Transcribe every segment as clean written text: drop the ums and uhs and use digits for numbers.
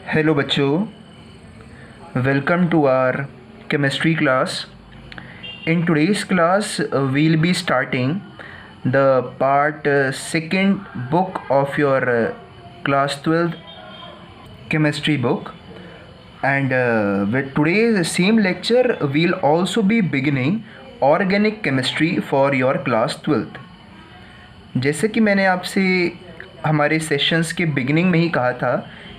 Hello बच्चों, welcome to our chemistry class. In today's class, we'll be starting the part second book of your class 12 chemistry book. And with today's same lecture, we'll also be beginning organic chemistry for your class 12th. जैसे कि मैंने आपसे हमारे sessions के beginning में ही कहा था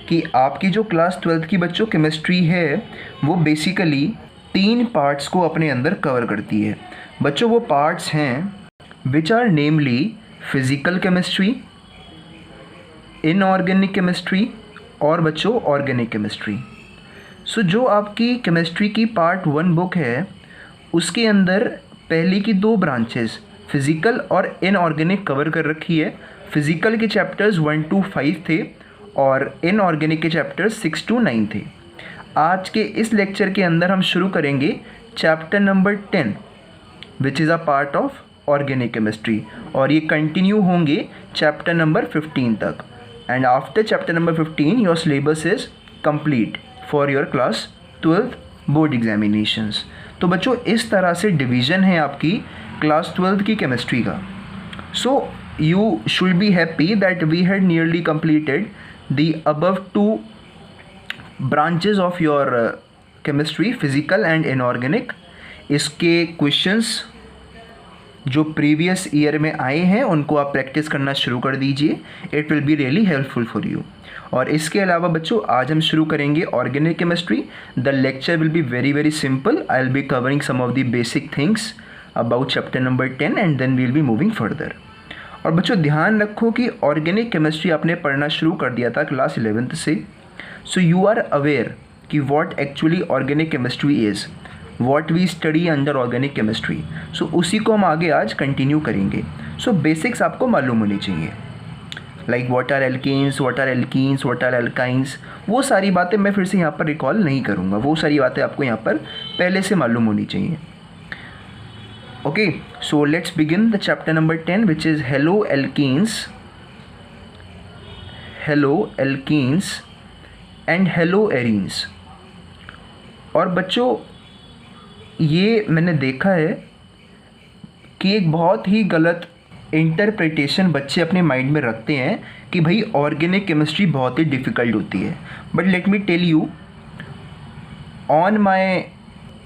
कि आपकी जो क्लास 12th की बच्चों केमिस्ट्री है वो बेसिकली 3 पार्ट्स को अपने अंदर कवर करती है। बच्चों वो पार्ट्स हैं which are namely physical chemistry, inorganic chemistry और बच्चों ऑर्गेनिक केमिस्ट्री। सो जो आपकी केमिस्ट्री की पार्ट 1 बुक है उसके अंदर पहली की 2 ब्रांचेस फिज़िकल और इनऑर्गेनिक कवर कर रखी है। फिज़िकल के चैप्टर्स 1 to 5 थे और इनऑर्गेनिक के चैप्टर्स 6 to 9 थे। आज के इस लेक्चर के अंदर हम शुरू करेंगे chapter number 10 which is a part of organic chemistry और ये कंटिन्यू होंगे चैप्टर नंबर 15 तक। And after chapter number 15 your syllabus is complete for your class 12 board examinations. तो बच्चों इस तरह से डिवीज़न है आपकी क्लास 12 की केमिस्ट्री का। सो you should be happy that we had nearly completed the above 2 branches of your chemistry, physical and inorganic. इसके क्वेश्चंस जो प्रीवियस ईयर में आए हैं उनको आप प्रैक्टिस करना शुरू कर दीजिए। It will be really helpful for you. और इसके अलावा बच्चों आज हम शुरू करेंगे organic chemistry. The lecture will be very simple. I will be covering some of the basic things about chapter number 10 and then we will be moving further. और बच्चों ध्यान रखो कि ऑर्गेनिक केमिस्ट्री आपने पढ़ना शुरू कर दिया था क्लास 11th से। सो यू आर अवेयर कि what actually organic chemistry is, what we study under organic chemistry. So उसी को हम आगे आज कंटिन्यू करेंगे। सो बेसिक्स आपको मालूम होनी चाहिए, like what are alkanes, what are alkenes, what are alkynes. वो सारी बातें मैं फिर से यहाँ पर रिकॉल नहीं करूँगा, वो सारी बातें आपको यहाँ पर पहले से मालूम होनी चाहिए। Okay, so let's begin the chapter number 10 which is haloalkenes and haloarenes। और बच्चों ये मैंने देखा है कि एक बहुत ही गलत इंटरप्रिटेशन बच्चे अपने माइंड में रखते हैं कि भाई ऑर्गेनिक केमिस्ट्री बहुत ही डिफ़िकल्ट होती है। But let me tell you on my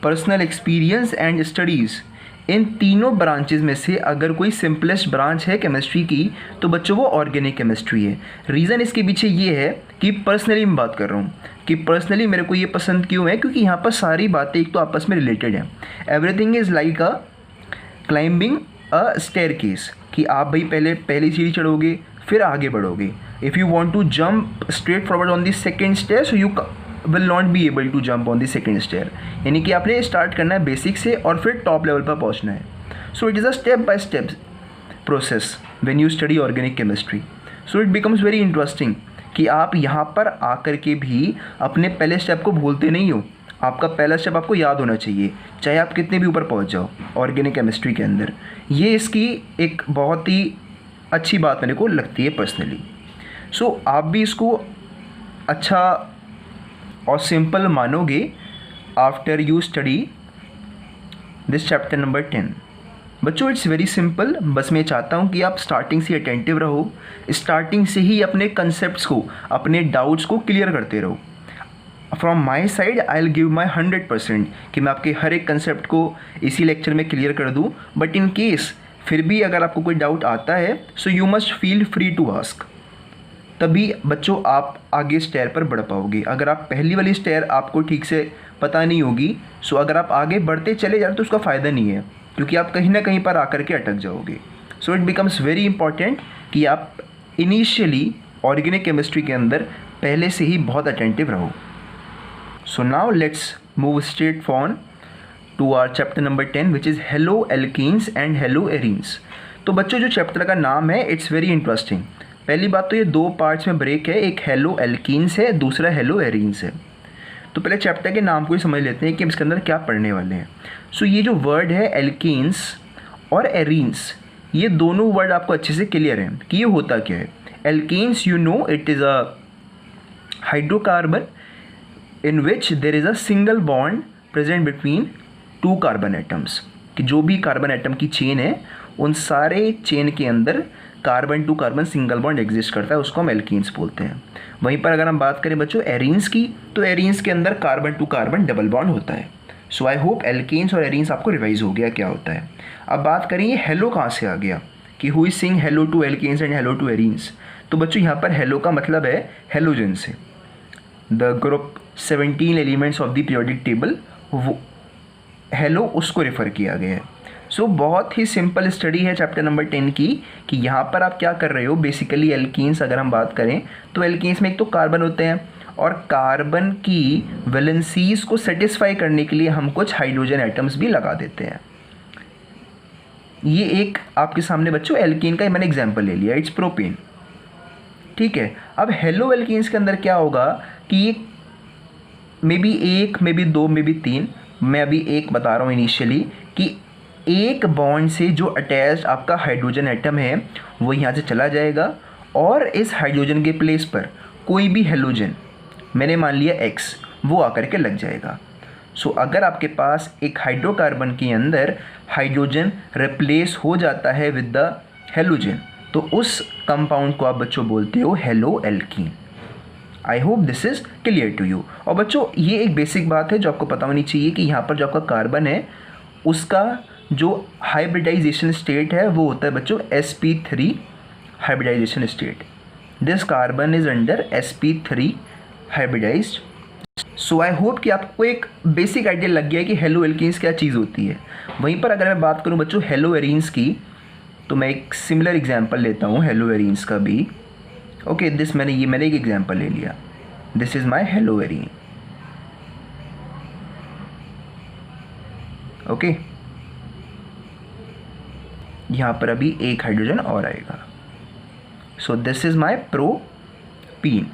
personal experience and studies, इन तीनों ब्रांचेस में से अगर कोई सिंपलेस्ट ब्रांच है केमिस्ट्री की तो बच्चों वो ऑर्गेनिक केमिस्ट्री है। रीज़न इसके पीछे ये है कि पर्सनली मैं बात कर रहा हूँ कि पर्सनली मेरे को ये पसंद क्यों है, क्योंकि यहाँ पर सारी बातें एक तो आपस में रिलेटेड हैं। Everything is like a climbing a staircase कि आप भाई पहली सीढ़ी चढ़ोगे फिर आगे बढ़ोगे। If you want to jump straight forward on the second stair so you will not be able to jump on the second stair. यानी कि आपने स्टार्ट करना है बेसिक से और फिर टॉप लेवल पर पहुंचना है। सो it is a step by step process when you study organic chemistry. So it becomes very interesting कि आप यहाँ पर आकर के भी अपने पहले स्टेप को भूलते नहीं हो। आपका पहला स्टेप आपको याद होना चाहिए, चाहे आप कितने भी ऊपर पहुँच जाओ ऑर्गेनिक केमिस्ट्री के अंदर। ये इसकी एक बहुत ही अच्छी बात मेरे को लगती है पर्सनली। सो आप भी इसको अच्छा और सिंपल मानोगे after you study this chapter number 10। बच्चों इट्स वेरी सिंपल। बस मैं चाहता हूँ कि आप स्टार्टिंग से अटेंटिव रहो, स्टार्टिंग से ही अपने कंसेप्ट्स को, अपने डाउट्स को क्लियर करते रहो। From my side I will give my 100% कि मैं आपके हर एक कंसेप्ट को इसी लेक्चर में क्लियर कर दूँ। बट इन केस फिर भी अगर आपको कोई डाउट आता है so you must feel free to ask. तभी बच्चों आप आगे स्टेयर पर बढ़ पाओगे। अगर आप पहली वाली स्टेयर आपको ठीक से पता नहीं होगी सो अगर आप आगे बढ़ते चले जा रहे तो उसका फ़ायदा नहीं है, क्योंकि आप कहीं ना कहीं पर आकर के अटक जाओगे। सो इट बिकम्स वेरी इंपॉर्टेंट कि आप इनिशियली ऑर्गेनिक केमिस्ट्री के अंदर पहले से ही बहुत अटेंटिव रहो। So now let's move straight on to our chapter number 10 which is haloalkenes and haloarenes। तो बच्चों जो चैप्टर का नाम है इट्स वेरी इंटरेस्टिंग। पहली बात तो ये 2 पार्ट्स में ब्रेक है, एक haloalkenes है, दूसरा haloarenes है। तो पहले चैप्टर के नाम को ही समझ लेते हैं कि हम इसके अंदर क्या पढ़ने वाले हैं। सो ये जो वर्ड है एल्कीन्स और एरीन्स, ये दोनों वर्ड आपको अच्छे से क्लियर हैं कि ये होता क्या है। Alkenes you know it is a hydrocarbon in which there is a single bond present between two carbon atoms, कि जो भी कार्बन एटम की चेन है उन सारे चेन के अंदर carbon to carbon single bond exist करता है, उसको हम एल्कीन्स बोलते हैं। वहीं पर अगर हम बात करें बच्चों एरीन्स की, तो एरीन्स के अंदर carbon to carbon double bond होता है। सो आई होप एल्केन्स और एरीन्स आपको रिवाइज हो गया क्या होता है। अब बात करें ये हेलो कहाँ से आ गया, कि who is sing hello to alkanes and hello to arenes. तो बच्चों यहाँ पर हेलो का मतलब है हेलोजन से, the group 17 elements of the periodic table, वो हेलो उसको रेफर किया गया है। सो बहुत ही सिंपल स्टडी है चैप्टर नंबर 10 की, कि यहाँ पर आप क्या कर रहे हो, बेसिकली एल्कीन्स अगर हम बात करें तो एल्कीन्स में एक तो कार्बन होते हैं, और कार्बन की वैलेंसीज को सेटिस्फाई करने के लिए हम कुछ हाइड्रोजन एटम्स भी लगा देते हैं। ये एक आपके सामने बच्चों एल्कीन का मैंने एग्जांपल ले लिया, इट्स प्रोपेन, ठीक है। अब हेलो एल्कीन्स के अंदर क्या होगा कि ये मे बी एक, मे बी दो, मे बी तीन, मैं अभी एक बता रहा हूँ इनिशियली, कि एक बॉन्ड से जो अटैच्ड आपका हाइड्रोजन एटम है वो यहाँ से चला जाएगा, और इस हाइड्रोजन के प्लेस पर कोई भी हेलोजन, मैंने मान लिया X, वो आकर के लग जाएगा। सो अगर आपके पास एक हाइड्रोकार्बन के अंदर हाइड्रोजन रिप्लेस हो जाता है विद द हेलोजन, तो उस कंपाउंड को आप बच्चों बोलते हो hello alkene. I hope this is clear to you. और बच्चों ये एक बेसिक बात है जो आपको पता होनी चाहिए, कि यहाँ पर जो आपका कार्बन है उसका जो हाइब्रिडाइजेशन स्टेट है वो होता है बच्चों sp3 hybridisation state. This carbon is under sp3 hybridised. So I hope कि आपको एक बेसिक आइडिया लग गया है कि हेलो एल्कीन्स क्या चीज़ होती है। वहीं पर अगर मैं बात करूं बच्चों हेलो एरीन्स की, तो मैं एक सिमिलर एग्जांपल लेता हूं हेलो एरीन्स का भी। ओके दिस मैंने एक एग्जांपल ले लिया, this is my haloarene. Okay यहाँ पर अभी एक हाइड्रोजन और आएगा, so this is my propene.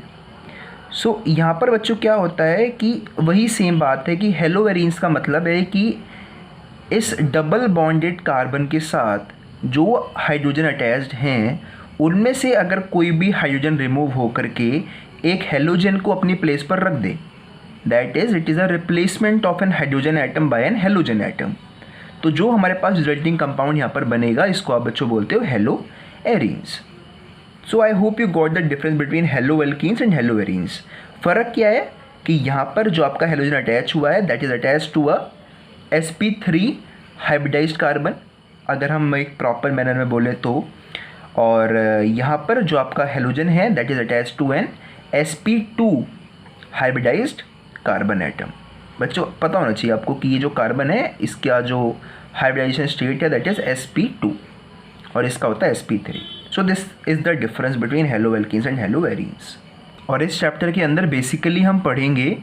सो यहाँ पर बच्चों क्या होता है कि वही सेम बात है कि हेलो एरीन्स का मतलब है कि इस डबल बॉन्डेड कार्बन के साथ जो हाइड्रोजन अटैच्ड हैं उनमें से अगर कोई भी हाइड्रोजन रिमूव हो करके एक हेलोजन को अपनी प्लेस पर रख दे, that is it is a replacement of an hydrogen atom by an halogen atom. तो जो हमारे पास रिजल्टिंग कंपाउंड यहाँ पर बनेगा इसको आप बच्चों बोलते हो hello arenes. So I hope you got the difference between hello alkenes and hello arenes. फ़र्क क्या है कि यहाँ पर जो आपका हेलोजन अटैच हुआ है that is attach to a sp3 hybridised carbon, अगर हम एक प्रॉपर मैनर में बोले तो, और यहाँ पर जो आपका हेलोजन है that is attach to an sp2 hybridised carbon atom. बच्चों पता होना चाहिए आपको कि ये जो कार्बन है इसका जो हाइब्रिडाइजेशन स्टेट है दैट इज़ sp2 और इसका होता है sp3। So this is the difference between hello alkenes and hello arenes. और इस चैप्टर के अंदर बेसिकली हम पढ़ेंगे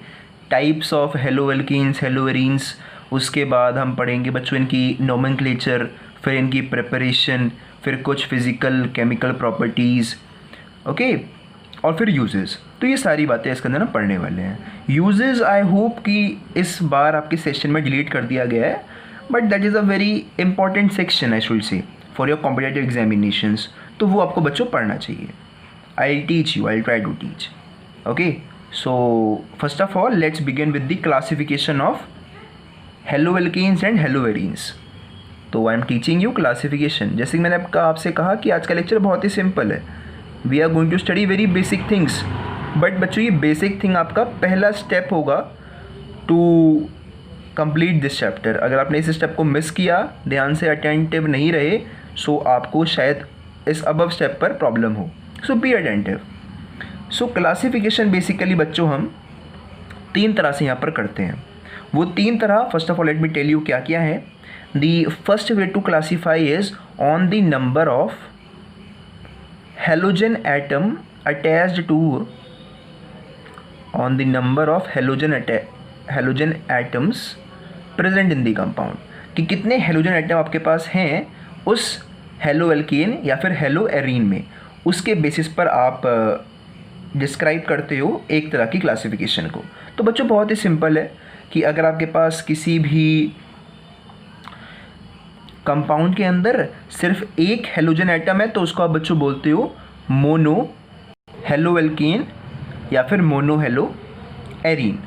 types of hello alkenes, hello arenes, उसके बाद हम पढ़ेंगे बच्चों इनकी नोमेनक्लेचर, फिर इनकी प्रिपरेशन, फिर कुछ फिज़िकल केमिकल प्रॉपर्टीज़, ओके, और फिर यूजेस। तो ये सारी बातें इसके अंदर हम पढ़ने वाले हैं। यूजेस आई होप कि इस बार आपके सेशन में डिलीट कर दिया गया है, but that is a very important section I should say for your competitive examinations, तो वो आपको बच्चों पढ़ना चाहिए। I teach you, I try to teach. Okay, so first of all let's begin with the classification of haloalkanes and haloarenes. तो I am teaching you classification. जैसे कि मैंने आपसे कहा कि आज का लेक्चर बहुत ही सिंपल है, we are going to study very basic things, but बच्चों ये बेसिक थिंग आपका पहला स्टेप होगा टू कंप्लीट दिस चैप्टर। अगर आपने इस स्टेप को मिस किया, ध्यान से अटेंटिव नहीं रहे, सो आपको शायद इस अबव स्टेप पर प्रॉब्लम हो। So be attentive. So classification basically बच्चों हम तीन तरह से यहाँ पर करते हैं। वो तीन तरह, first of all let me tell you क्या क्या है। The first way to classify is on the number of halogen atom attached to on the number of halogen atoms present in the compound, कि कितने halogen atom आपके पास हैं उस hello alkene या फिर हेलो एरीन में, उसके बेसिस पर आप डिस्क्राइब करते हो एक तरह की क्लासिफिकेशन को। तो बच्चों बहुत ही सिंपल है कि अगर आपके पास किसी भी कंपाउंड के अंदर सिर्फ एक हेलोजन एटम है तो उसको आप बच्चों बोलते हो मोनो हेलो एल्कीन या फिर मोनोहेलो एरीन।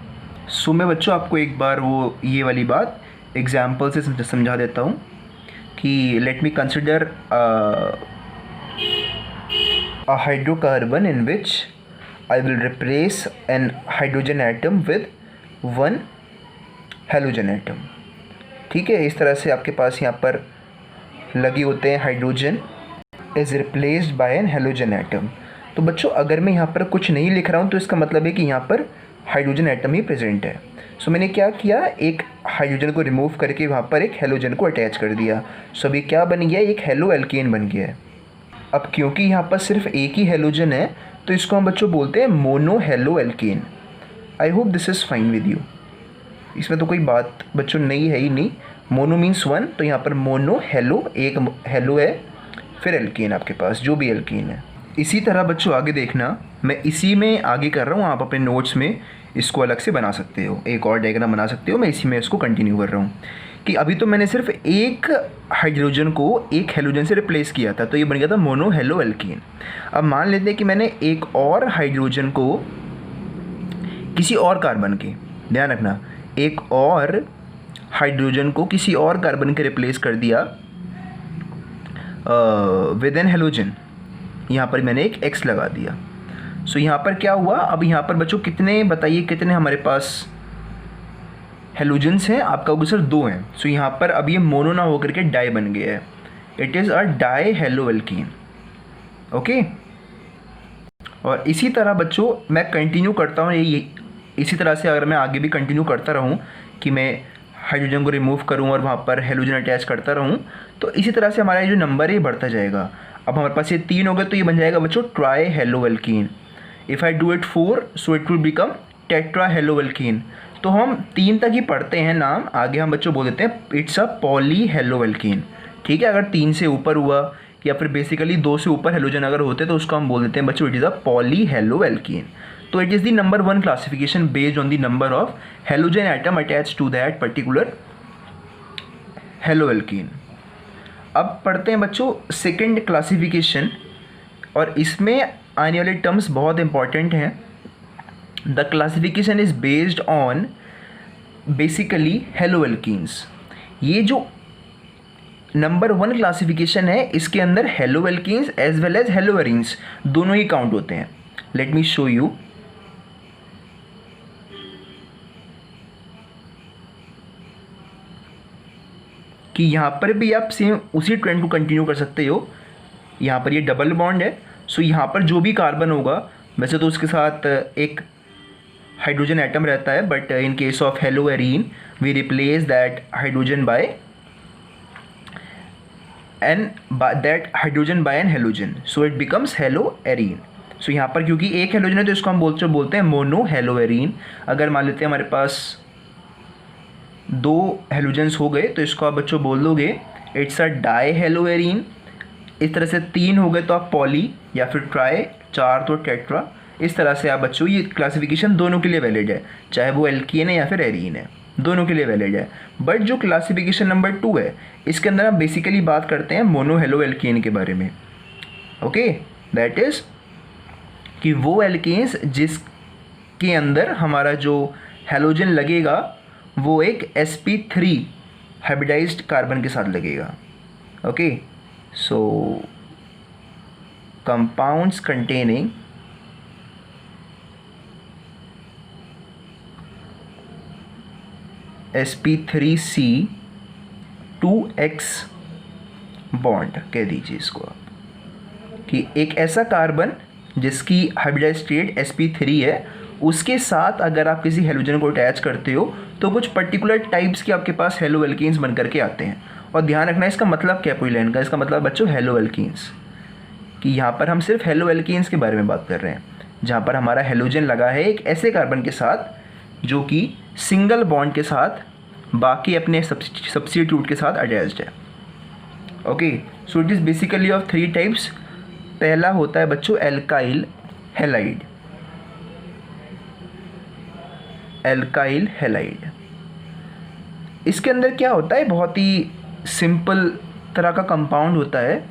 सो मैं बच्चों आपको एक बार वो ये वाली बात एग्जाम्पल से समझा देता हूँ कि let me consider a hydrocarbon in which I will replace an hydrogen atom with one halogen atom। ठीक है, इस तरह से आपके पास यहाँ पर लगे होते हैं hydrogen is replaced by an halogen atom. तो बच्चों अगर मैं यहाँ पर कुछ नहीं लिख रहा हूँ तो इसका मतलब है कि यहाँ पर हाइड्रोजन एटम ही प्रेजेंट है। सो मैंने क्या किया, एक हाइड्रोजन को रिमूव करके वहाँ पर एक हेलोजन को अटैच कर दिया। सो अभी क्या बन गया, एक हेलो एल्केन बन गया है। अब क्योंकि यहाँ पर सिर्फ एक ही हेलोजन है तो इसको हम बच्चों बोलते हैं mono halo alkane. I hope this is fine with you. इसमें तो कोई बात बच्चों नहीं है ही नहीं। मोनो मीन्स वन, तो यहाँ पर मोनो हेलो, एक हेलो है, फिर एल्केन आपके पास जो भी एल्केन है। इसी तरह बच्चों आगे देखना, मैं इसी में आगे कर रहा हूँ, आप अपने नोट्स में इसको अलग से बना सकते हो, एक और डायग्राम बना सकते हो। मैं इसी में इसको कंटिन्यू कर रहा हूँ कि अभी तो मैंने सिर्फ एक हाइड्रोजन को एक हेलोजन से रिप्लेस किया था, तो ये बन गया था मोनो हेलो एल्केन। अब मान लेते हैं कि मैंने एक और हाइड्रोजन को किसी और कार्बन के, ध्यान रखना, एक और हाइड्रोजन को किसी और कार्बन के रिप्लेस कर दिया विद एन हेलोजन। यहाँ पर मैंने एक एक्स लगा दिया। सो यहाँ पर क्या हुआ, अब यहाँ पर बच्चों कितने बताइए, कितने हमारे पास हेलोजन्स हैं? आपका होगा सर 2 हैं। सो यहाँ पर अब ये मोनो ना होकर के डाई बन गया है। It is a die hello alkene. Okay, और इसी तरह बच्चों मैं कंटिन्यू करता हूँ, ये इसी तरह से अगर मैं आगे भी कंटिन्यू करता रहूँ कि मैं हाइड्रोजन को रिमूव करूँ और वहाँ पर हेलोजन अटैच करता रहूँ, तो इसी तरह से हमारा जो नंबर है बढ़ता जाएगा। अब हमारे पास ये 3 हो गए तो ये बन जाएगा बच्चों try hello alkene. If I do it 4 so it will become tetra hello alkene. तो हम 3 तक ही पढ़ते हैं नाम, आगे हम बच्चों बोल देते हैं it's a poly hello alkene. ठीक है, अगर 3 से ऊपर हुआ या फिर बेसिकली 2 से ऊपर हेलोजन अगर होते तो उसको हम बोल देते हैं बच्चों it is a polyhaloalkane. तो it is the number 1 classification based on the number of halogen atom attach to that particular haloalkane. अब पढ़ते हैं बच्चों सेकेंड क्लासिफिकेशन, और इसमें आने वाले टर्म्स बहुत इंपॉर्टेंट हैं। The classification is based on basically halo alkenes. ये जो नंबर 1 क्लासिफिकेशन है इसके अंदर halo alkenes as well as halo arenes दोनों ही काउंट होते हैं। Let me show you. कि यहाँ पर भी आप सेम उसी ट्रेंड को कंटिन्यू कर सकते हो। यहाँ पर ये डबल बॉन्ड है, सो यहाँ पर जो भी कार्बन होगा वैसे तो उसके साथ एक हाइड्रोजन एटम रहता है, but in case of haloarene we replace that hydrogen by that hydrogen by an halogen, so it becomes haloarene. सो यहाँ पर क्योंकि एक हेलोजन है तो इसको हम बोलते हैं मोनो हेलो एरीन। अगर मान लेते हैं हमारे पास 2 हेलोजन्स हो गए तो इसको आप बच्चों बोल दोगे it's a die hello arene. इस तरह से 3 हो गए तो आप पॉली या फिर ट्राई, 4 तो टेट्रा। इस तरह से आप बच्चों ये क्लासिफिकेशन दोनों के लिए वैलिड है, चाहे वो एल्कीन है या फिर एरीन है, दोनों के लिए वैलिड है। बट जो क्लासिफिकेशन नंबर 2 है इसके अंदर हम बेसिकली बात करते हैं मोनो हेलो एल्कीन के बारे में। ओके, दैट इज़ कि वो एल्कीन्स जिसके अंदर हमारा जो हेलोजन लगेगा वो एक sp3 हाइब्रिडाइज्ड कार्बन के साथ लगेगा। Okay, so compounds containing sp3c 2x bond कह दीजिए इसको आप, कि एक ऐसा कार्बन जिसकी हाइब्रिडाइज्ड स्टेट sp3 है उसके साथ अगर आप किसी हेलोजन को अटैच करते हो तो कुछ पर्टिकुलर टाइप्स के आपके पास हेलो एल्कीन्स बन करके आते हैं। और ध्यान रखना इसका मतलब क्या पूरी लाइन का, इसका मतलब बच्चों हेलो एल्कीन्स, कि यहाँ पर हम सिर्फ हेलो एल्कीन्स के बारे में बात कर रहे हैं जहाँ पर हमारा हेलोजन लगा है एक ऐसे कार्बन के साथ जो कि सिंगल बॉन्ड के साथ बाकी अपने सब्स्टिट्यूट के साथ अटैच्ड है। Okay, so it is basically of 3 types. पहला होता है बच्चों एल्काइल हैलाइड। एल्काइल हैलाइड, इसके अंदर क्या होता है, बहुत ही सिंपल तरह का कंपाउंड होता है।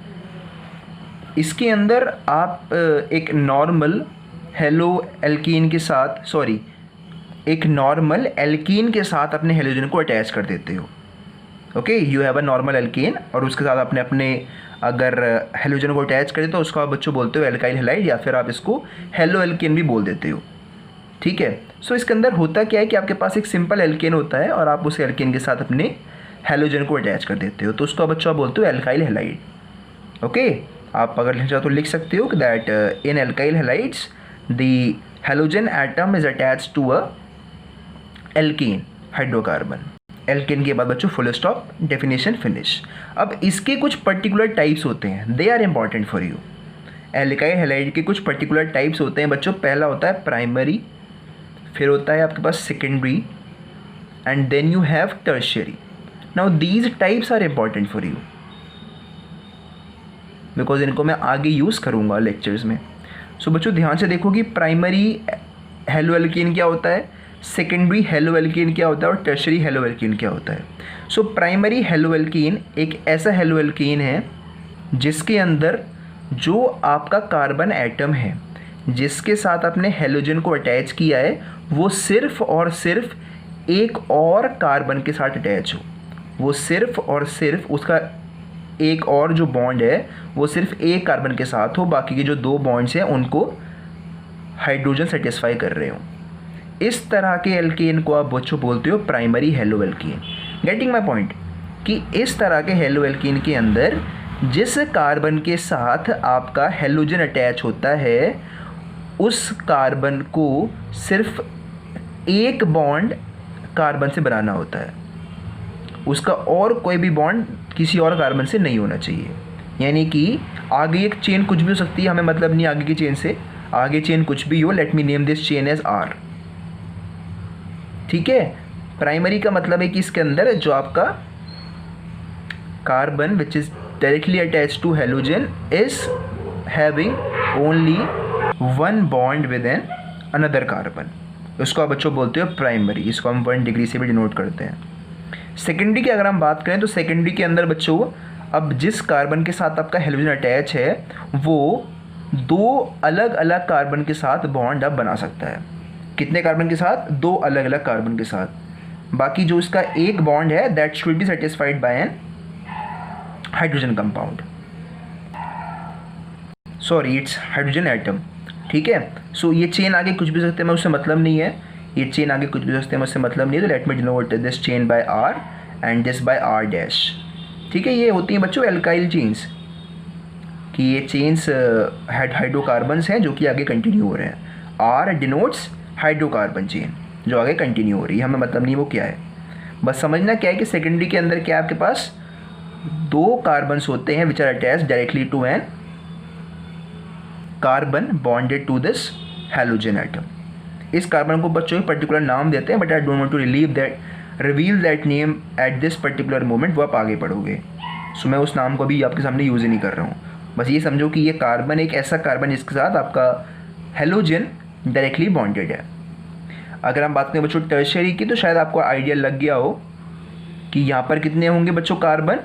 इसके अंदर आप एक नॉर्मल हेलो एल्कीन के साथ, सॉरी, एक नॉर्मल एल्कीन के साथ अपने हेलोजन को अटैच कर देते हो। Okay, you have a normal alkene और उसके साथ आपने अपने अगर हेलोजन को अटैच करें तो उसको आप बच्चों बोलते हो एल्काइल हैलाइड, या फिर आप इसको हेलो एल्केन भी बोल देते हो। ठीक है, सो इसके अंदर होता क्या है कि आपके पास एक सिंपल एल्केन होता है और आप उस एल्केन के साथ अपने हेलोजन को अटैच कर देते हो, तो उसको बच्चों आप बोलते हो एल्काइल हैलाइड। ओके, आप अगर लिखना चाहो तो लिख सकते हो that in alkyl halides the halogen atom is attach to a alkane hydrocarbon. Alkane के बाद बच्चों फुल स्टॉप, डेफिनेशन फिनिश। अब इसके कुछ पर्टिकुलर टाइप्स होते हैं, they are important for you. Alkyl halide के कुछ पर्टिकुलर टाइप्स होते हैं बच्चों। पहला होता है प्राइमरी, फिर होता है आपके पास secondary, and then you have tertiary. Now these types are important for you because इनको मैं आगे यूज़ करूँगा लेक्चर्स में। सो बच्चों ध्यान से देखो कि प्राइमरी हेलो एल्केन क्या होता है, सेकेंडरी हेलो एल्केन क्या होता है और टर्शियरी हेलो एल्केन क्या होता है। सो प्राइमरी हेलो एल्केन एक ऐसा हेलो एल्केन है जिसके अंदर जो आपका कार्बन एटम है जिसके साथ आपने हेलोजन को अटैच किया है वो सिर्फ और सिर्फ एक और कार्बन के साथ अटैच हो, वो सिर्फ और सिर्फ उसका एक और जो बॉन्ड है वो सिर्फ एक कार्बन के साथ हो, बाकी के जो दो बॉन्ड्स हैं उनको हाइड्रोजन सेटिस्फाई कर रहे हो। इस तरह के एल्केन को आप बच्चों बोलते हो primary halo alkane. Getting my point कि इस तरह के हेलो एल्केन के अंदर जिस कार्बन के साथ आपका हेलोजन अटैच होता है उस कार्बन को सिर्फ एक बॉन्ड कार्बन से बनाना होता है, उसका और कोई भी बॉन्ड किसी और कार्बन से नहीं होना चाहिए। यानी कि आगे एक चेन कुछ भी हो सकती है, हमें मतलब नहीं आगे की चेन से, आगे चेन कुछ भी हो, let me name this chain as R. ठीक है, प्राइमरी का मतलब है कि इसके अंदर जो आपका carbon which is directly attached to halogen is having only one bond with an another carbon, उसको आप बच्चों बोलते हो प्राइमरी। इसको हम 1 डिग्री से भी डिनोट करते हैं। सेकेंडरी की अगर हम बात करें तो सेकेंडरी के अंदर बच्चों अब जिस कार्बन के साथ आपका हेलोजन अटैच है वो दो अलग अलग कार्बन के साथ बॉन्ड अब बना सकता है। कितने कार्बन के साथ? दो अलग अलग कार्बन के साथ। बाकी जो इसका एक बॉन्ड है that should be satisfied by an hydrogen compound, sorry it's hydrogen atom. ठीक है, सो ये चेन आगे कुछ भी सकते हैं, मैं उससे मतलब नहीं है, ये चेन आगे कुछ भी सकते हैं, मुझसे मतलब नहीं है। तो let me denote this chain by R and this by R dash. ठीक है, ये होती हैं बच्चों एल्काइल चेन्स, कि ये चेन्स हाइड्रोकार्बन्स हैं जो कि आगे कंटिन्यू हो रहे हैं। आर डिनोट्स हाइड्रोकार्बन चेन जो आगे कंटिन्यू हो रही है, हमें मतलब नहीं वो क्या है, बस समझना क्या है कि सेकेंडरी के अंदर क्या है आपके पास दो कार्बन्स होते हैं which are attached directly to an carbon bonded to this halogen atom. इस कार्बन को बच्चों एक पर्टिकुलर नाम देते हैं, but I don't want to reveal that name at this particular moment, वो आप आगे पढ़ोगे। सो मैं उस नाम को भी आपके सामने यूज़ ही नहीं कर रहा हूँ। बस ये समझो कि ये कार्बन एक ऐसा कार्बन जिसके साथ आपका हेलोजन डायरेक्टली बॉन्डेड है। अगर हम बात करें बच्चों टर्शियरी की तो शायद आपको आइडिया लग गया हो कि यहाँ पर कितने होंगे बच्चों कार्बन,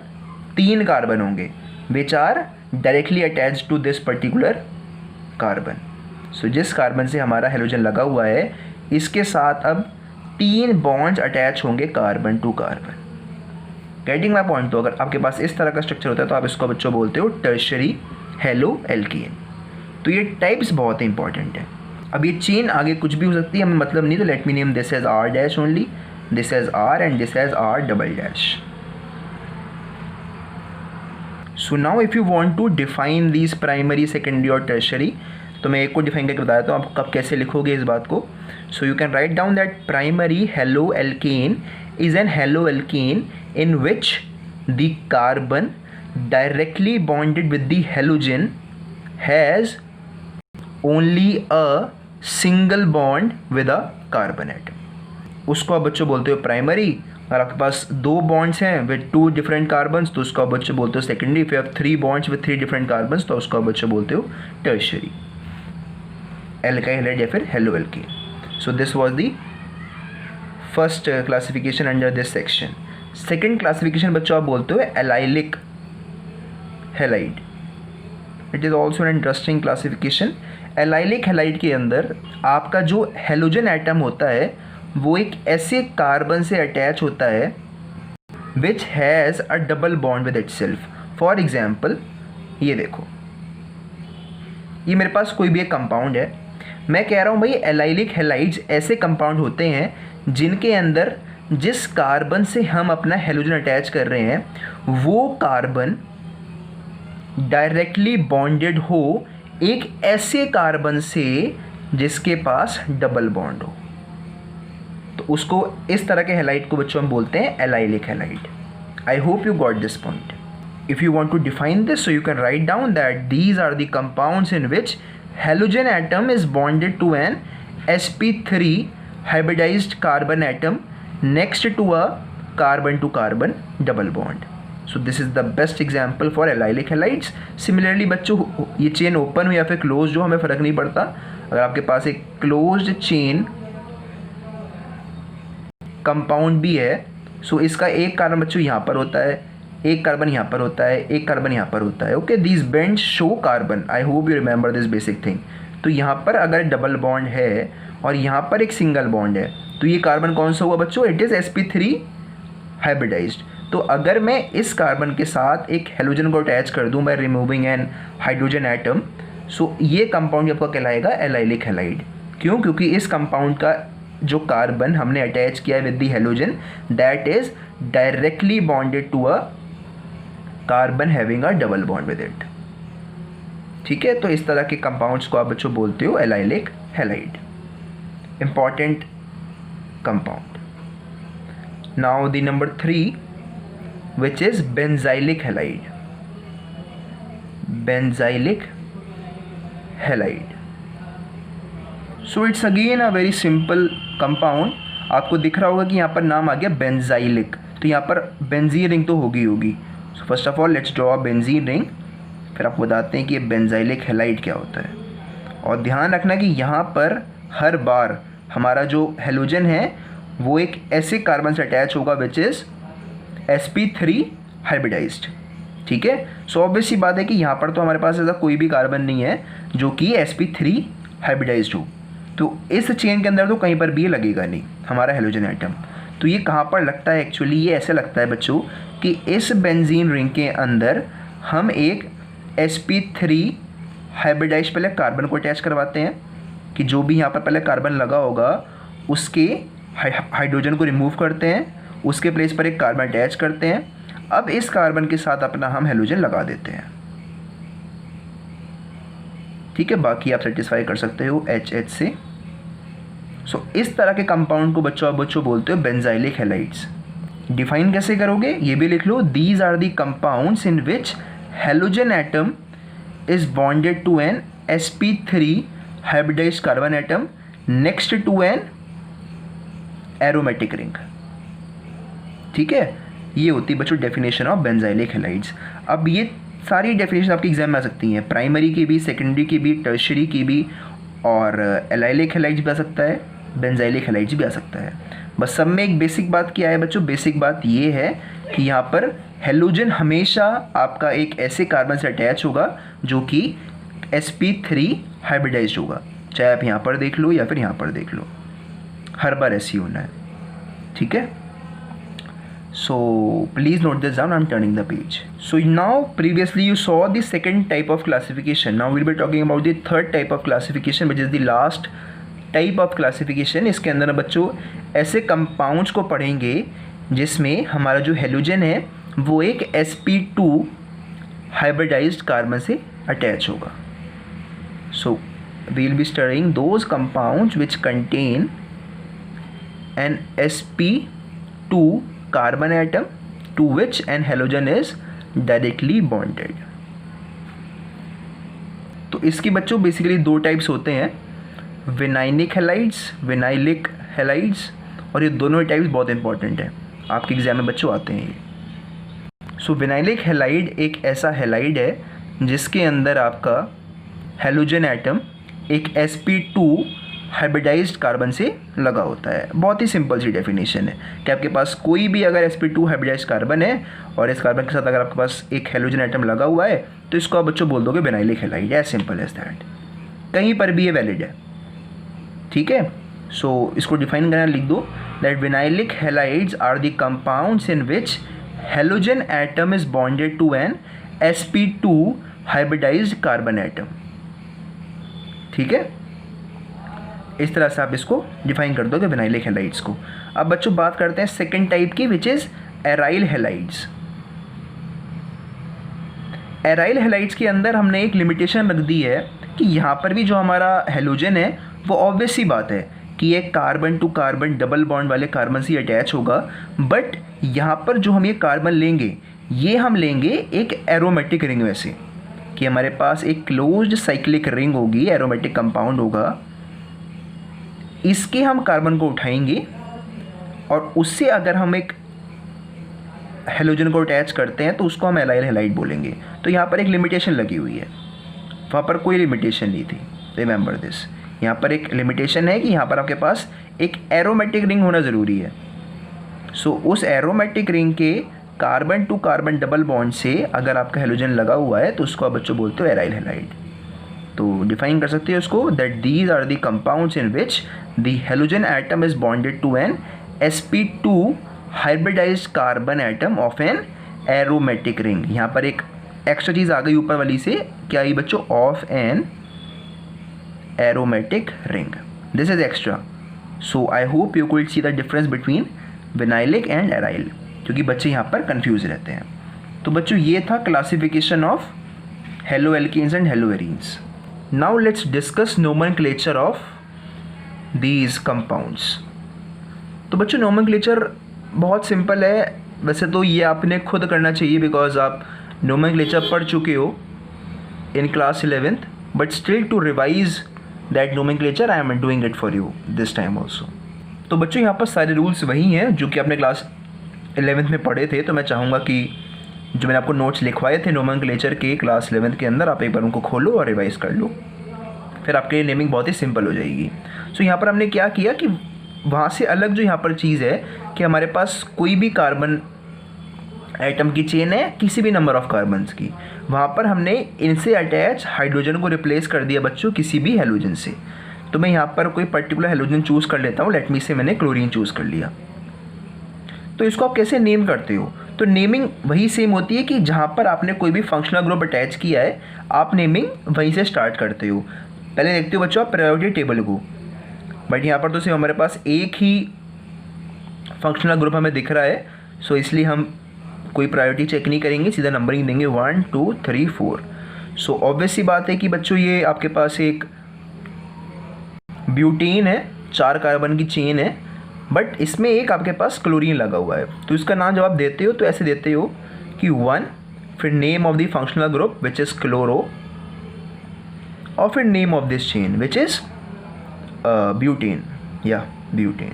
3 कार्बन होंगे which are directly attached to this particular carbon. So जिस कार्बन से हमारा हेलोजन लगा हुआ है इसके साथ अब 3 बॉन्ड्स अटैच होंगे carbon to carbon. Getting my point. तो अगर आपके पास इस तरह का स्ट्रक्चर होता है तो आप इसको बच्चों बोलते हो टर्शियरी हेलो एल्केन। तो ये टाइप्स बहुत इंपॉर्टेंट है। अब ये चेन आगे कुछ भी हो सकती है, हमें मतलब नहीं, तो let me name this as R dash only, this as R and this as R double dash. So now if you want to define these primary secondary और टर्शियरी, तो मैं एक को डिफाइन करके बता देता हूँ आप कब कैसे लिखोगे इस बात को। So you can write down that primary halo alkane is an halo alkane in which the carbon directly bonded with the halogen has only a single bond with a carbon atom. उसको आप बच्चों बोलते हो primary. अगर आपके पास 2 bonds हैं with 2 different carbons तो उसको आप बच्चों बोलते हो secondary. If you have 3 bonds with 3 different carbons तो उसको आप बच्चों बोलते हो टर्शियरी, एल्काइल हैलाइड या फिर halo alkane. So this was the first classification under this section. Second classification बच्चों आप बोलते हो allylic halide. It is also an interesting classification. Allylic halide के अंदर आपका जो हेलोजन एटम होता है वो एक ऐसे कार्बन से अटैच होता है which has a double bond with itself. For example ये देखो, ये मेरे पास कोई भी एक कंपाउंड है, मैं कह रहा हूँ भाई एलाइलिक हैलाइड्स ऐसे कंपाउंड होते हैं जिनके अंदर जिस कार्बन से हम अपना हेलोजन अटैच कर रहे हैं वो कार्बन डायरेक्टली बॉन्डेड हो एक ऐसे कार्बन से जिसके पास डबल बॉन्ड हो, तो उसको इस तरह के हैलाइड को बच्चों हम बोलते हैं allylic halide. I hope you got this point. If you want to define this, so you can write down that these are the compounds in which halogen atom is bonded to an sp3 hybridized carbon atom next to a carbon to carbon double bond. So this is the best example for allylic halides. Similarly बच्चों ये chain open हो या फिर close हो हमें फ़र्क नहीं पड़ता, अगर आपके पास एक क्लोज्ड चेन कंपाउंड भी है सो इसका एक कार्बन बच्चों यहाँ पर होता है, एक कार्बन यहाँ पर होता है, एक कार्बन यहाँ पर होता है। Okay, these bends show carbon. I hope you remember this basic thing. तो यहाँ पर अगर डबल बॉन्ड है और यहाँ पर एक सिंगल बॉन्ड है तो ये कार्बन कौन सा हुआ बच्चों? It is sp3 hybridised. तो अगर मैं इस कार्बन के साथ एक हेलोजन को अटैच कर दूँ by removing an hydrogen atom, so ये कंपाउंड आपका कहलाएगा एलाइलिक हैलाइड। क्यों? क्योंकि इस कंपाउंड का जो कार्बन हमने अटैच किया है with the halogen that is directly bonded to a carbon having a double bond with it. ठीक है, तो इस तरह के कंपाउंड्स को आप बच्चों बोलते हो allylic halide, important compound. Now the number 3 which is benzylic halide. Benzylic halide, so it's again a very simple compound. आपको दिख रहा होगा कि यहाँ पर नाम आ गया बेंजाइलिक, तो यहाँ पर बेंजीन रिंग तो होगी। सो first of all let's draw a benzene ring, फिर आपको बताते हैं कि ये बेंजाइलिक हैलाइड क्या होता है। और ध्यान रखना कि यहाँ पर हर बार हमारा जो हेलोजन है वो एक ऐसे कार्बन से अटैच होगा विच इज़ sp3 हाइब्रिडाइज्ड। ठीक है, सो ऑब्वियस सी बात है कि यहाँ पर तो हमारे पास ऐसा कोई भी कार्बन नहीं है जो कि sp3 हाइब्रिडाइज्ड हो, तो इस चेन के अंदर तो कहीं पर भी लगेगा नहीं हमारा हेलोजन एटम। तो ये कहाँ पर लगता है एक्चुअली? ये ऐसे लगता है बच्चों कि इस बेंजीन रिंग के अंदर हम एक sp3 हाइब्रिडाइज्ड पहले कार्बन को अटैच करवाते हैं कि जो भी यहाँ पर पहले कार्बन लगा होगा उसके हाइड्रोजन को रिमूव करते हैं, उसके प्लेस पर एक कार्बन अटैच करते हैं। अब इस कार्बन के साथ अपना हम हेलोजन लगा देते हैं। ठीक है, बाकी आप सेटिस्फाई कर सकते हो HH से। सो इस तरह के कंपाउंड को बच्चों बोलते हो बेंजाइलिक हैलाइड्स। डिफाइन कैसे करोगे ये भी लिख लो। These are the compounds in which halogen atom is bonded to an sp3 hybridised carbon atom next to an aromatic ring. ठीक है, ये होती है बच्चों डेफिनेशन ऑफ बेंजाइलिक हैलाइड्स। अब ये सारी डेफिनेशन आपके एग्जाम में आ सकती हैं, प्राइमरी की भी, सेकेंडरी की भी, टर्शरी की भी, और एलाइलिक हैलाइड्स भी आ सकता है, बेंजाइलिक हैलाइड्स भी आ सकता है। बस सब में एक बेसिक बात क्या है बच्चों? बेसिक बात ये है कि यहाँ पर हेलोजन हमेशा आपका एक ऐसे कार्बन से अटैच होगा जो कि sp3 हाइब्रिडाइज्ड होगा, चाहे आप यहाँ पर देख लो या फिर यहाँ पर देख लो, हर बार ऐसे ही होना है। ठीक है, so please note this down. I'm turning the page. So now previously you saw the second type of classification. Now we'll be talking about the third type of classification which is the last type of classification. इसके अंदर बच्चों ऐसे compounds को पढ़ेंगे जिसमें हमारा जो halogen है वो एक sp2 हाइब्रिडाइज्ड कार्बन से अटैच होगा। So we'll be studying those compounds which contain an sp2 carbon atom to which an halogen is directly bonded. तो इसकी बच्चों बेसिकली दो टाइप्स होते हैं, विनाइलिक हैलाइड्स, विनाइलिक हैलाइड्स, और ये दोनों टाइप्स बहुत इंपॉर्टेंट है, आपके एग्जाम में बच्चों आते हैं ये। सो विनाइलिक हैलाइड एक ऐसा हैलाइड है जिसके अंदर आपका हेलोजन एटम एक sp2 हाइब्रिडाइज्ड कार्बन से लगा होता है। बहुत ही सिंपल सी डेफिनेशन है कि आपके पास कोई भी अगर sp2 हाइब्रिडाइज्ड कार्बन है और इस कार्बन के साथ अगर आपके पास एक हेलोजन एटम लगा हुआ है तो इसको आप बच्चों बोल दोगे vinylic halide, as simple as that. कहीं पर भी ये वैलिड है, ठीक है। सो इसको डिफाइन करना लिख दो that vinylic halides are the compounds in which halogen atom is bonded to an sp2 hybridised carbon atom, ठीक है। इस तरह से आप इसको डिफाइन कर दोगे विनाइलिक हैलाइड्स को। अब बच्चों बात करते हैं सेकेंड टाइप की, which is aryl halides. Aryl halides के अंदर हमने एक लिमिटेशन रख दी है कि यहाँ पर भी जो हमारा हेलोजन है वो ऑब्वियस सी बात है कि ये carbon to carbon double bond वाले कार्बन से अटैच होगा, बट यहाँ पर जो हम ये कार्बन लेंगे ये हम लेंगे एक एरोमेटिक रिंग में से, कि हमारे पास एक क्लोज्ड साइक्लिक रिंग होगी, एरोमेटिक कंपाउंड होगा, इसके हम कार्बन को उठाएंगे और उससे अगर हम एक हेलोजन को अटैच करते हैं तो उसको हम एराइल हैलाइड बोलेंगे। तो यहाँ पर एक लिमिटेशन लगी हुई है, वहाँ पर कोई लिमिटेशन नहीं थी, रिमेंबर दिस। यहाँ पर एक लिमिटेशन है कि यहाँ पर आपके पास एक एरोमेटिक रिंग होना ज़रूरी है। सो उस एरोमेटिक रिंग के carbon to carbon double bond से अगर आपका हेलोजन लगा हुआ है तो उसको आप बच्चों बोलते हो एराइल हैलाइड। तो डिफाइन कर सकते हो उसको that these are the compounds in which the halogen atom is bonded to an sp2 hybridised carbon atom of an aromatic ring. यहाँ पर एक एक्स्ट्रा चीज़ आ गई ऊपर वाली से, क्या आई बच्चों, of an aromatic ring, this is extra. So I hope you could see the difference between vinylic and aryl, क्योंकि बच्चे यहाँ पर कंफ्यूज रहते हैं। तो बच्चों ये था classification of haloalkanes and hello arenes. Now let's discuss nomenclature of these compounds. तो बच्चों नोमेनक्लेचर बहुत सिंपल है, वैसे तो ये आपने खुद करना चाहिए बिकॉज आप नोमेनक्लेचर पढ़ चुके हो in class 11th, but still to revise that nomenclature I am doing it for you this time also. तो बच्चों यहाँ पर सारे रूल्स वही हैं जो कि आपने क्लास 11th में पढ़े थे। तो मैं चाहूँगा कि जो मैंने आपको नोट्स लिखवाए थे नोमेनक्लेचर के क्लास 11th के अंदर, आप एक बार उनको खोलो और रिवाइज कर लो, फिर आपके लिए नेमिंग बहुत ही सिंपल हो जाएगी। सो यहाँ पर हमने क्या किया कि वहाँ से अलग जो यहाँ पर चीज़ है कि हमारे पास कोई भी कार्बन एटम की चेन है किसी भी नंबर ऑफ कार्बन्स की, वहाँ पर हमने इनसे अटैच हाइड्रोजन को रिप्लेस कर दिया बच्चों किसी भी हेलोजन से। तो मैं यहाँ पर कोई पर्टिकुलर हेलोजन चूज़ कर लेता हूँ, लेट मी से मैंने क्लोरीन चूज़ कर लिया। तो इसको आप कैसे नेम करते हो, तो नेमिंग वही सेम होती है कि जहाँ पर आपने कोई भी फंक्शनल ग्रुप अटैच किया है आप नेमिंग वहीं से स्टार्ट करते हो। पहले देखते हो बच्चों आप प्रायोरिटी टेबल को, बट यहाँ पर तो सिर्फ हमारे पास एक ही फंक्शनल ग्रुप हमें दिख रहा है, सो इसलिए हम कोई प्रायोरिटी चेक नहीं करेंगे, सीधा नंबरिंग देंगे 1 2 3 4। सो ऑब्वियस सी बात है कि बच्चों ये आपके पास एक ब्यूटेन है, 4 कार्बन की चेन है, बट इसमें एक आपके पास क्लोरीन लगा हुआ है। तो इसका नाम जब आप देते हो तो ऐसे देते हो कि 1, फिर name of the functional group which is chloro, और फिर name of this chain which is butane या butane,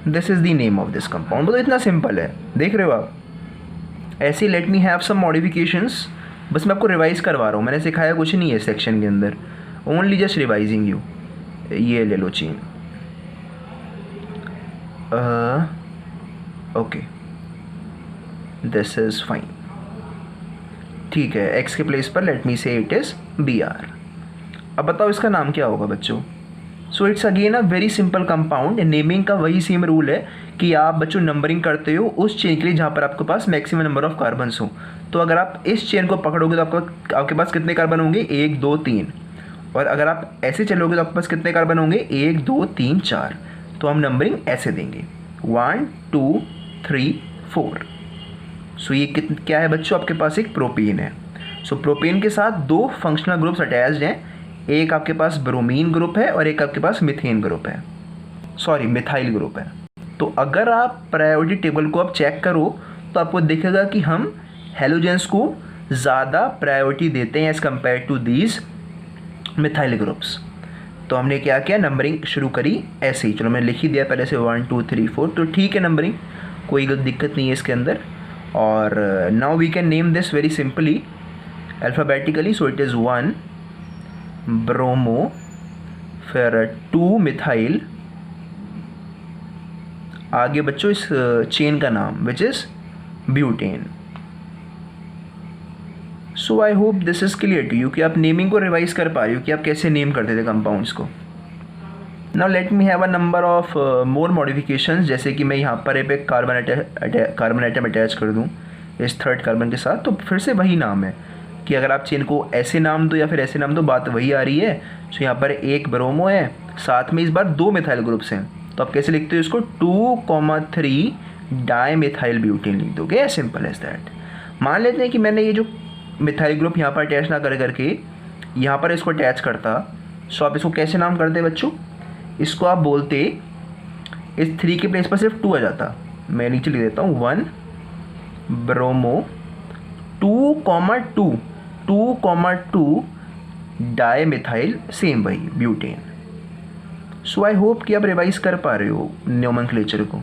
this is the name of this compound. तो इतना सिंपल है, देख रहे हो आप। ऐसे let me have some modifications, बस मैं आपको रिवाइज करवा रहा हूँ, मैंने सिखाया कुछ नहीं है सेक्शन के अंदर, ओनली जस्ट रिवाइजिंग यू। ये ले लो chain, okay this is fine, ठीक है। एक्स के प्लेस पर लेट मी से इट इज़ Br। अब बताओ इसका नाम क्या होगा बच्चों। So it's again a very simple compound. Naming का वही सेम रूल है कि आप बच्चों नंबरिंग करते हो उस चेन के लिए जहाँ पर आपके पास मैक्सिमम नंबर ऑफ कार्बन्स हो। तो अगर आप इस चेन को पकड़ोगे तो आपके पास कितने कार्बन होंगे, 1 2 3, और अगर आप ऐसे चलोगे तो आपके पास कितने कार्बन होंगे, 1 2 3 4। तो हम नंबरिंग ऐसे देंगे 1 2 3 4। सो ये क्या है बच्चों, आपके पास एक प्रोपेन है। सो प्रोपेन के साथ 2 फंक्शनल ग्रुप्स अटैच्ड हैं, एक आपके पास ब्रोमीन ग्रुप है और एक आपके पास मिथेन ग्रुप है, सॉरी मिथाइल ग्रुप है। तो अगर आप प्रायोरिटी टेबल को आप चेक करो तो आपको दिखेगा कि हम हेलोजेंस को ज़्यादा प्रायोरिटी देते हैं as compare to these methyl groups. तो हमने क्या किया, नंबरिंग शुरू करी ऐसे ही। चलो मैं लिख ही दिया पहले से 1 2 3 4, तो ठीक है नंबरिंग, कोई दिक्कत नहीं है इसके अंदर। और now we can name this very simply alphabetically. So it is 1 bromo, फिर 2 मिथाइल, आगे बच्चों इस चेन का नाम which is butane. So so I hope this is clear to you कि आप नेमिंग को रिवाइज कर पा रहे हो कि आप कैसे नेम करते थे कंपाउंड्स को. Now let me have a number of more modifications. जैसे कि मैं यहाँ पर एक कार्बन आइटम अटैच कर दूँ इस थर्ड कार्बन के साथ, तो फिर से वही नाम है कि अगर आप चेन को ऐसे नाम दो या फिर ऐसे नाम दो, बात वही आ रही है. सो यहाँ पर एक ब्रोमो है, साथ में इस बार 2 मिथाइल ग्रुप्स हैं, तो आप कैसे लिखते हो इसको 2,3 डाई मिथाइल ब्यूटेन लिख दोगे. Simple as that. मान लेते हैं कि मैंने ये जो मिथाइल ग्रुप यहाँ पर अटैच ना कर करके यहाँ पर इसको अटैच करता. सो आप इसको कैसे नाम करते बच्चों? इसको आप बोलते, इस 3 के प्लेस पर सिर्फ 2 आ जाता. मैं नीचे लिख देता हूँ 1 ब्रोमो 2,2 डाई मिथाइल सेम वही ब्यूटेन. सो आई होप कि आप रिवाइज कर पा रहे हो नोमेनक्लेचर को.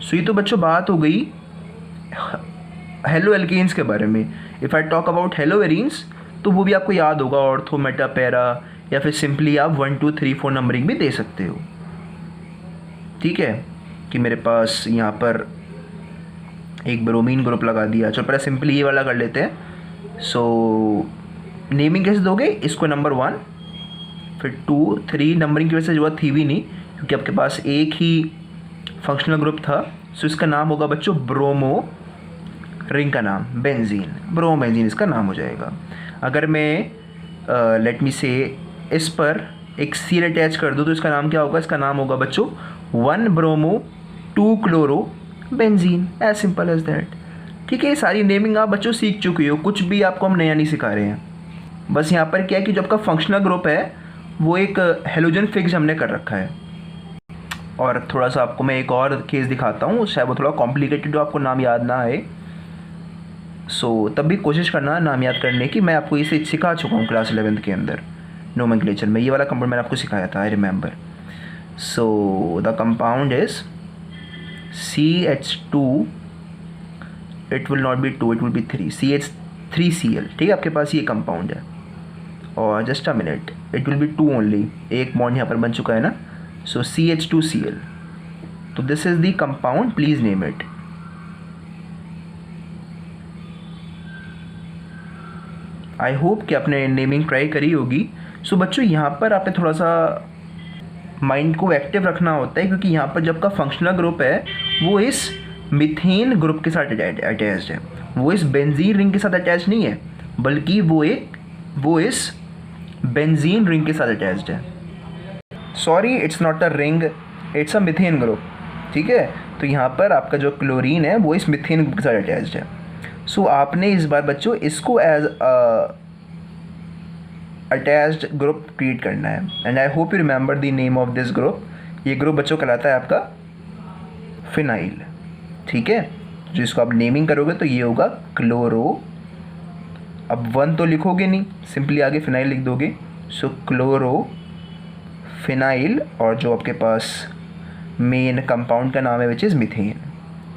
सो ये तो बच्चों बात हो गई हेलो एल्केन्स के बारे में. If I talk about hello arenes तो वो भी आपको याद होगा, ऑर्थो, मेटा, पैरा, या फिर सिंपली आप 1 2 3 4 नंबरिंग भी दे सकते हो. ठीक है कि मेरे पास यहाँ पर एक ब्रोमीन ग्रुप लगा दिया. चलो पहले सिंपली ये वाला कर लेते हैं. सो नेमिंग कैसे दोगे? इसको नंबर 1, फिर 2 3. नंबरिंग की वजह से जरूरत थी भी नहीं क्योंकि आपके पास एक ही फंक्शनल ग्रुप था. सो इसका नाम होगा बच्चों ब्रोमो, रिंग का नाम बेंजीन, ब्रोमोबेंजीन इसका नाम हो जाएगा. अगर मैं लेट मी से इस पर एक सील अटैच कर दूँ तो इसका नाम क्या होगा? इसका नाम होगा बच्चों 1 bromo 2 chloro benzene. As simple as that. ठीक है, ये सारी नेमिंग आप बच्चों सीख चुके हो, कुछ भी आपको हम नया नहीं सिखा रहे हैं. बस यहाँ पर क्या है कि जो आपका फंक्शनल ग्रुप है वो एक हेलोजन फिक्स हमने कर रखा है. और थोड़ा सा आपको मैं एक और केस दिखाता हूँ, शायद वो थोड़ा कॉम्प्लिकेटेड जो आपको नाम याद ना आए. सो तब भी कोशिश करना नाम याद करने की. मैं आपको इसे सिखा चुका हूँ क्लास 11th के अंदर नोमेनक्लेचर में. ये वाला कंपाउंड मैंने आपको सिखाया था, I remember. So the compound is CH2. It will not B 2, it will B 3. CH3Cl. ठीक है, आपके पास ये कंपाउंड है. और just a minute, it will B 2 only. एक बॉन्ड यहाँ पर बन चुका है ना. सो CH2Cl. तो this is the compound, please name it. I hope कि आपने नेमिंग ट्राई करी होगी. सो बच्चों यहाँ पर आपने थोड़ा सा माइंड को एक्टिव रखना होता है क्योंकि यहाँ पर जब का फंक्शनल ग्रुप है वो इस मीथेन ग्रुप के साथ अटैच्ड है, वो इस बेंजीन रिंग के साथ अटैच नहीं है, बल्कि वो इस बेंजीन रिंग के साथ अटैच्ड है. Sorry, it's not a ring, it's a methane group. ठीक है, तो यहाँ पर आपका जो क्लोरीन है वो इस मीथेन ग्रुप के साथ अटैच्ड है. सो आपने इस बार बच्चों इसको एज अटैच्ड ग्रुप ट्रीट करना है. And I hope you remember the name of this group. ये ग्रुप बच्चों कहलाता है आपका फिनाइल. ठीक है, जिसको आप नेमिंग करोगे तो ये होगा क्लोरो. अब 1 तो लिखोगे नहीं, सिंपली आगे फिनाइल लिख दोगे. सो क्लोरो फिनाइल, और जो आपके पास मेन कंपाउंड का नाम है विच इज़ मीथेन.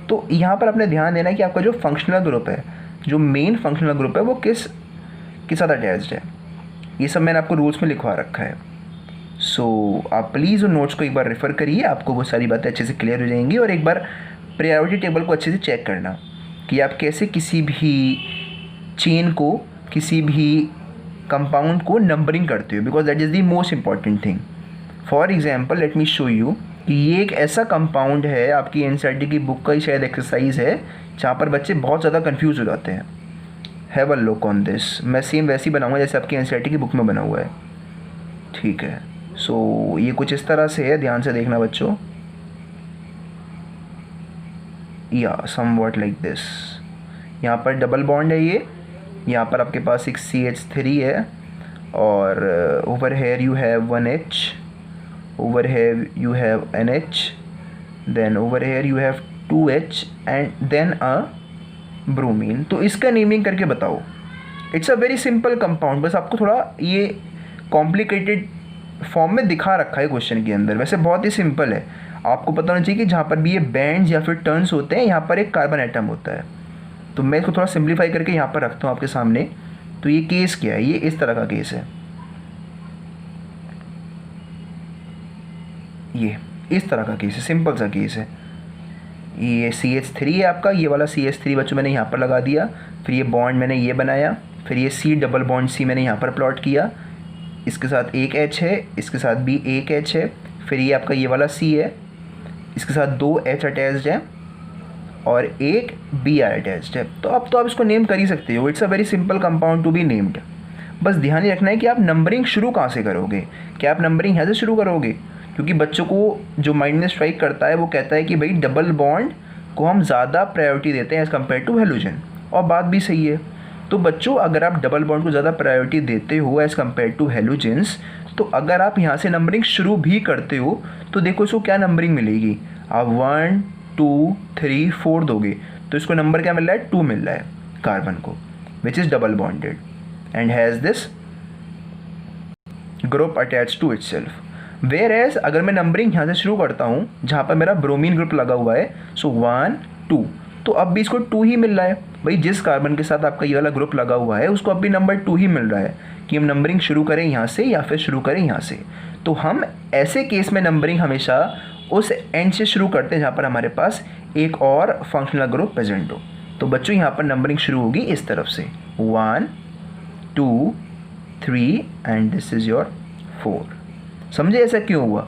तो यहाँ पर आपने ध्यान देना है कि आपका जो फंक्शनल ग्रुप है, जो मेन फंक्शनल ग्रुप है वो किस के साथ अटैच्ड है. ये सब मैंने आपको रूल्स में लिखवा रखा है. सो आप प्लीज़ उन नोट्स को एक बार रेफ़र करिए, आपको वो सारी बातें अच्छे से क्लियर हो जाएंगी. और एक बार प्रायोरिटी टेबल को अच्छे से चेक करना कि आप कैसे किसी भी चेन को, किसी भी कंपाउंड को नंबरिंग करते हो, because that is the most important thing. For example let me show you कि ये एक ऐसा कंपाउंड है, आपकी एनसीईआरटी की बुक का ही शायद एक्सरसाइज है, जहाँ पर बच्चे बहुत ज़्यादा कंफ्यूज हो जाते हैं. Have a look on this. मैं सेम वैसे ही बनाऊंगा जैसे आपकी एनसीईआरटी की बुक में बना हुआ है. ठीक है, सो ये कुछ इस तरह से है, ध्यान से देखना बच्चों. या समवॉट लाइक दिस. यहाँ पर डबल बॉन्ड है ये, यहाँ पर आपके पास एक CH3 है, और over here you have 1H, over here you have NH, then over here you have 2H and then a bromine. तो इसका नेमिंग करके बताओ. It's a very simple compound, बस आपको थोड़ा ये कॉम्प्लिकेटेड फॉर्म में दिखा रखा है क्वेश्चन के अंदर. वैसे बहुत ही सिंपल है. आपको पता होना चाहिए कि जहाँ पर भी ये बैंड्स या फिर टर्न्स होते हैं, यहाँ पर एक कार्बन एटम होता है. तो मैं इसको थोड़ा सिंप्लीफाई करके यहाँ पर रखता हूँ आपके सामने. तो ये केस क्या है? ये इस तरह का केस है. ये इस तरह का केस है, सिंपल सा केस है. ये CH3 है आपका, ये वाला CH3 बच्चों मैंने यहाँ पर लगा दिया। फिर ये बॉन्ड मैंने ये बनाया, फिर ये C डबल बॉन्ड C मैंने यहाँ पर प्लॉट किया, इसके साथ एक H है, इसके साथ भी एक H है। फिर ये आपका ये वाला C है, इसके साथ 2 H अटैच्ड है और एक Br अटैच्ड है। तो अब तो आप इसको नेम कर ही सकते हो, it's a very simple compound to be named. बस ध्यान ही रखना है कि आप नंबरिंग शुरू कहाँ से करोगे, क्या आप नंबरिंग यहाँ से शुरू करोगे, क्योंकि बच्चों को जो माइंड में स्ट्राइक करता है वो कहता है कि भाई डबल बॉन्ड को हम ज़्यादा प्रायोरिटी देते हैं एज़ कम्पेयर टू हेलोजन, और बात भी सही है। तो बच्चों अगर आप डबल बॉन्ड को ज़्यादा प्रायोरिटी देते हो एज़ कम्पेयर टू हेलोजेंस, तो अगर आप यहाँ से नंबरिंग शुरू भी करते हो तो देखो इसको क्या नंबरिंग मिलेगी। आप 1 2 3 4 दोगे तो इसको नंबर क्या मिल रहा है, 2 मिल रहा है कार्बन को, which is double bonded and has this group attach to itself. Where as अगर मैं नंबरिंग यहाँ से शुरू करता हूँ जहाँ पर मेरा ब्रोमीन ग्रुप लगा हुआ है, सो 1 2, तो अब भी इसको 2 ही मिल रहा है। भाई जिस कार्बन के साथ आपका ये वाला ग्रुप लगा हुआ है उसको अब भी नंबर 2 ही मिल रहा है, कि हम नंबरिंग शुरू करें यहाँ से या फिर शुरू करें यहाँ से। तो हम ऐसे केस में नंबरिंग हमेशा उस एंड से शुरू करते हैं जहाँ पर हमारे पास एक और फंक्शनल ग्रुप प्रेजेंट हो। तो बच्चों यहाँ पर नंबरिंग शुरू होगी इस तरफ से 1 2 3 एंड दिस इज़ योर 4। समझे ऐसा क्यों हुआ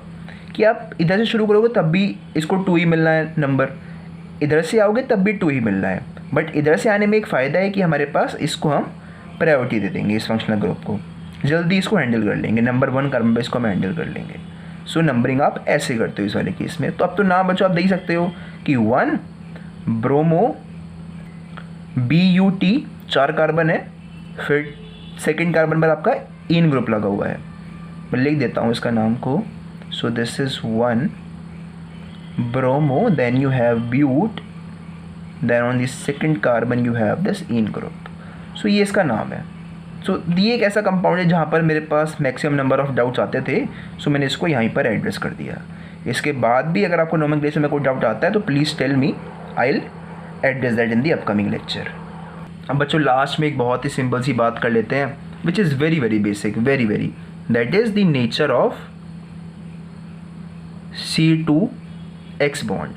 कि आप इधर से शुरू करोगे तब भी इसको 2 ही मिलना है नंबर, इधर से आओगे तब भी 2 ही मिल रहा है, बट इधर से आने में एक फ़ायदा है कि हमारे पास इसको हम प्रायोरिटी दे देंगे, इस फंक्शनल ग्रुप को जल्दी इसको हैंडल कर लेंगे, नंबर 1 कार्बन पे इसको हम हैंडल कर लेंगे। सो नंबरिंग आप ऐसे करते हो इस वाले केस में। तो अब तो नाम बच्चों आप देख सकते हो कि 1 ब्रोमो BUT 4 कार्बन है, फिर सेकेंड कार्बन पर आपका इन ग्रुप लगा हुआ है। मैं लिख देता हूँ इसका नाम को। So this is 1 bromo, then you have but, then on the second carbon you have this in group. So ये इसका नाम है। सो ये एक ऐसा कंपाउंड है जहाँ पर मेरे पास मैक्सिमम नंबर ऑफ डाउट्स आते थे, सो मैंने इसको यहीं पर एड्रेस कर दिया। इसके बाद भी अगर आपको नोमेनक्लेचर में कोई डाउट आता है तो please tell me, I will address that in the upcoming lecture. अब बच्चों लास्ट में एक बहुत ही सिंपल सी बात कर लेते हैं, which is very very basic, very very, that is the nature of C2X bond.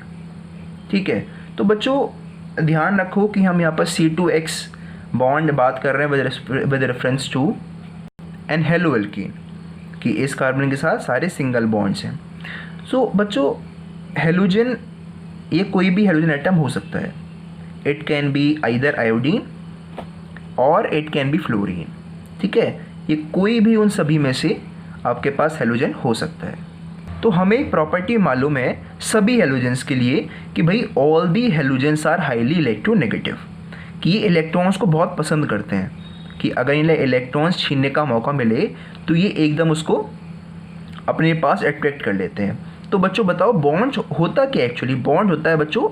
ठीक है, तो बच्चों ध्यान रखो कि हम यहाँ पर C2X बॉन्ड बात कर रहे हैं with reference to an halo alkene, कि इस कार्बन के साथ सारे सिंगल बॉन्ड्स हैं। सो बच्चों हेलोजन, ये कोई भी हेलोजन एटम हो सकता है, it can be either iodine और इट कैन बी फ्लोरीन। ठीक है, ये कोई भी उन सभी में से आपके पास हेलोजन हो सकता है। तो हमें एक प्रॉपर्टी मालूम है सभी हेलोजेंस के लिए कि भाई all the halogens are highly electronegative, कि ये इलेक्ट्रॉन्स को बहुत पसंद करते हैं, कि अगर इन्हें इलेक्ट्रॉन्स छीनने का मौका मिले तो ये एकदम उसको अपने पास अट्रैक्ट कर लेते हैं। तो बच्चों बताओ बॉन्ड होता क्या एक्चुअली? बॉन्ड होता है बच्चों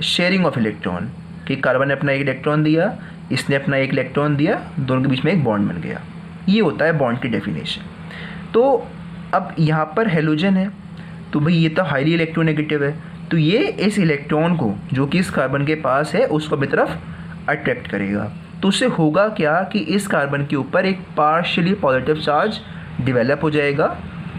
शेयरिंग ऑफ इलेक्ट्रॉन, कि कार्बन ने अपना एक इलेक्ट्रॉन दिया, इसने अपना एक इलेक्ट्रॉन दिया, दोनों के बीच में एक बॉन्ड बन गया। ये होता है बॉन्ड की डेफिनेशन। तो अब यहाँ पर हेलोजन है तो भाई ये तो हाईली इलेक्ट्रोनेगेटिव है, तो ये इस इलेक्ट्रॉन को जो कि इस कार्बन के पास है उसको अपनी तरफ अट्रैक्ट करेगा। तो उससे होगा क्या कि इस कार्बन के ऊपर एक पार्शियली पॉजिटिव चार्ज डेवलप हो जाएगा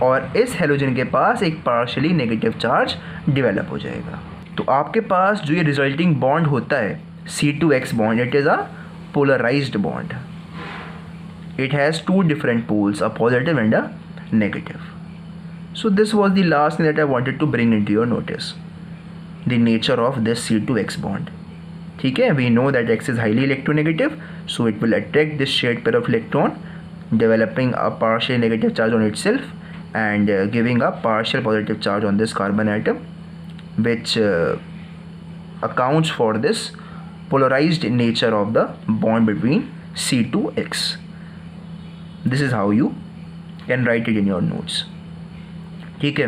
और इस हेलोजन के पास एक पार्शियली नेगेटिव चार्ज डेवलप हो जाएगा। तो आपके पास जो ये रिजल्टिंग बॉन्ड होता है C2X bond, it is a polarised bond, it has two different poles, a positive and a negative. So this was the last thing that I wanted to bring into your notice, the nature of this C2X bond. ठीक है, we know that X is highly electronegative, so it will attract this shared pair of electron, developing a partial negative charge on itself and giving a partial positive charge on this carbon atom, which accounts for this polarized nature of the bond between C2X. This is how you can write it in your notes. ठीक है,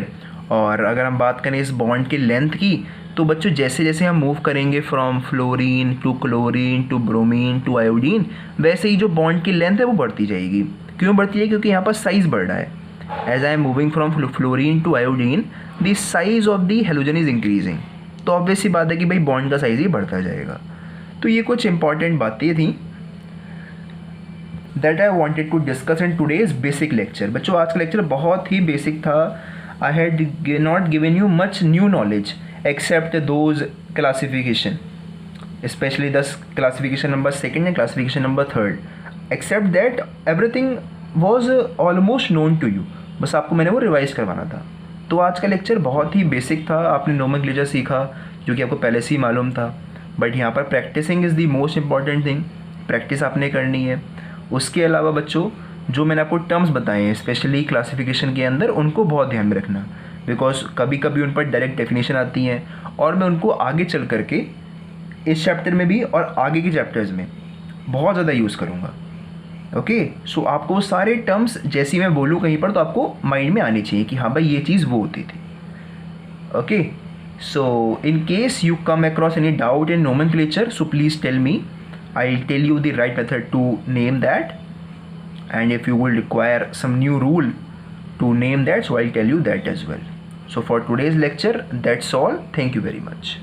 और अगर हम बात करें इस bond की length की, तो बच्चों जैसे जैसे हम मूव करेंगे from fluorine to chlorine to bromine to iodine, वैसे ही जो बॉन्ड की लेंथ है वो बढ़ती जाएगी। क्यों बढ़ती है? क्योंकि यहाँ पर साइज़ बढ़ रहा है। As I am moving from fluorine to iodine, the size of the halogen is increasing, तो ऑब्वियस सी बात है कि भाई बॉन्ड का साइज़ ही बढ़ता जाएगा। तो ये कुछ इंपॉर्टेंट बातें थी that I wanted to discuss in today's basic lecture. बच्चों आज का लेक्चर बहुत ही बेसिक था। I had not given you much new knowledge except those classification, especially the classification number 2nd and classification number 3rd. Except that everything was almost known to you. बस आपको मैंने वो revise करवाना था. तो आज का लेक्चर बहुत ही बेसिक था. आपने नोमेनक्लेचर सीखा जो कि आपको पहले से ही मालूम था, बट यहाँ पर practising is the most important thing. Practice आपने करनी है. उसके अलावा बच्चों जो मैंने आपको टर्म्स बताए हैं स्पेशली क्लासिफिकेशन के अंदर, उनको बहुत ध्यान में रखना, बिकॉज कभी कभी उन पर डायरेक्ट डेफिनेशन आती हैं और मैं उनको आगे चल करके इस चैप्टर में भी और आगे के चैप्टर्स में बहुत ज़्यादा यूज़ करूँगा. ओके, सो आपको वो सारे टर्म्स जैसी मैं बोलूँ कहीं पर तो आपको माइंड में आनी चाहिए कि हाँ भाई ये चीज़ वो होती थी. Okay, so in case you come across any doubt in nomenclature, so please tell me. I'll tell you the right method to name that, and if you will require some new rule to name that, so I'll tell you that as well. So for today's lecture, that's all. Thank you very much.